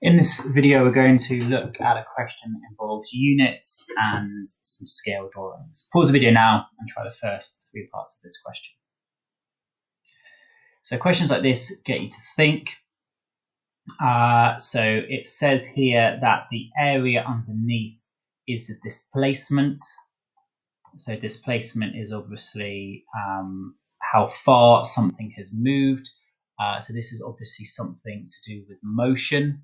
In this video, we're going to look at a question that involves units and some scale drawings. Pause the video now and try the first three parts of this question. So questions like this get you to think. So it says here that the area underneath is the displacement. So displacement is obviously how far something has moved. So this is obviously something to do with motion.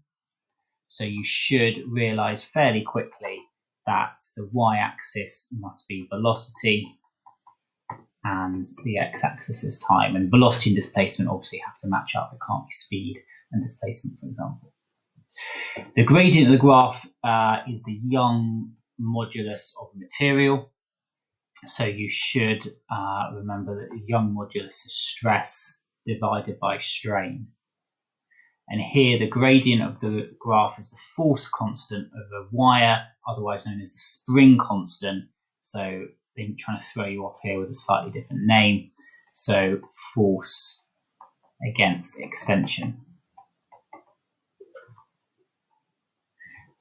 So you should realize fairly quickly that the y-axis must be velocity and the x-axis is time. And velocity and displacement obviously have to match up. It can't be speed and displacement, for example. The gradient of the graph is the Young modulus of material. So you should remember that the Young modulus is stress divided by strain. And here the gradient of the graph is the force constant of a wire, otherwise known as the spring constant. So they're trying to throw you off here with a slightly different name. So force against extension.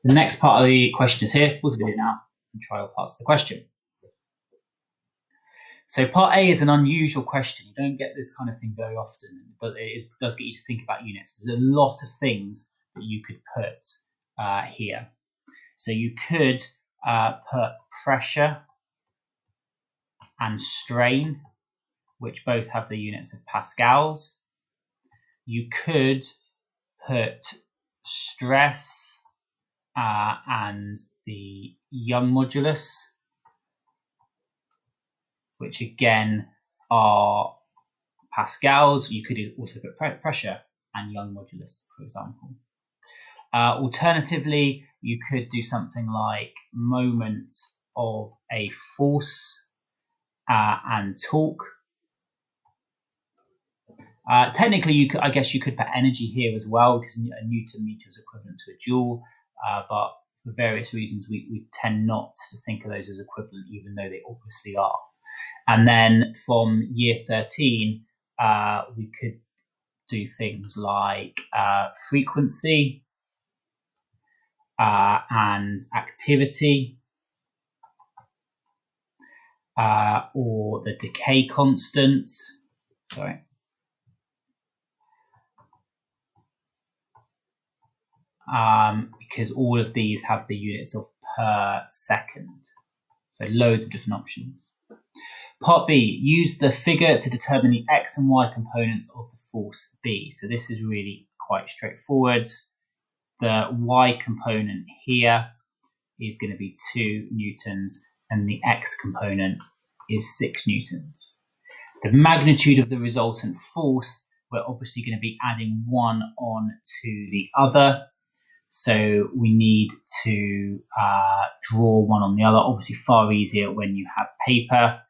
The next part of the question is here. Pause the video now and try all parts of the question. So part A is an unusual question. You don't get this kind of thing very often, but it does get you to think about units. There's a lot of things that you could put here. So you could put pressure and strain, which both have the units of pascals. You could put stress and the Young modulus, which again are pascals. You could also put pressure and Young modulus, for example. Alternatively, you could do something like moment of a force and torque. Technically, I guess you could put energy here as well, because a Newton meter is equivalent to a joule, but for various reasons, we tend not to think of those as equivalent, even though they obviously are. And then from year 13, we could do things like frequency and activity, or the decay constant. Sorry. Because all of these have the units of per second. So loads of different options. Part B, use the figure to determine the x and y components of the force B. So this is really quite straightforward. The y component here is going to be 2 newtons and the x component is 6 newtons. The magnitude of the resultant force, we're obviously going to be adding one on to the other. So we need to draw one on the other. Obviously far easier when you have paper.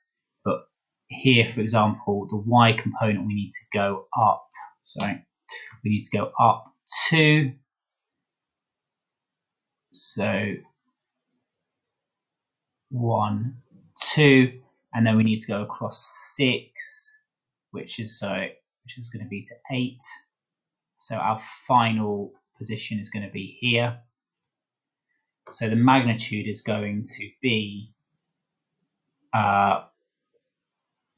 But here, for example, the y component we need to go up. Sorry, we need to go up 2. So 1, 2, and then we need to go across 6, which is going to be to 8. So our final position is going to be here. So the magnitude is going to be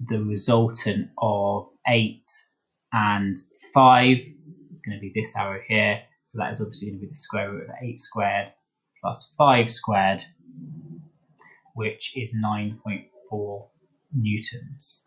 the resultant of 8 and 5 is going to be this arrow here. So that is obviously going to be the square root of 8 squared plus 5 squared, which is 9.4 newtons.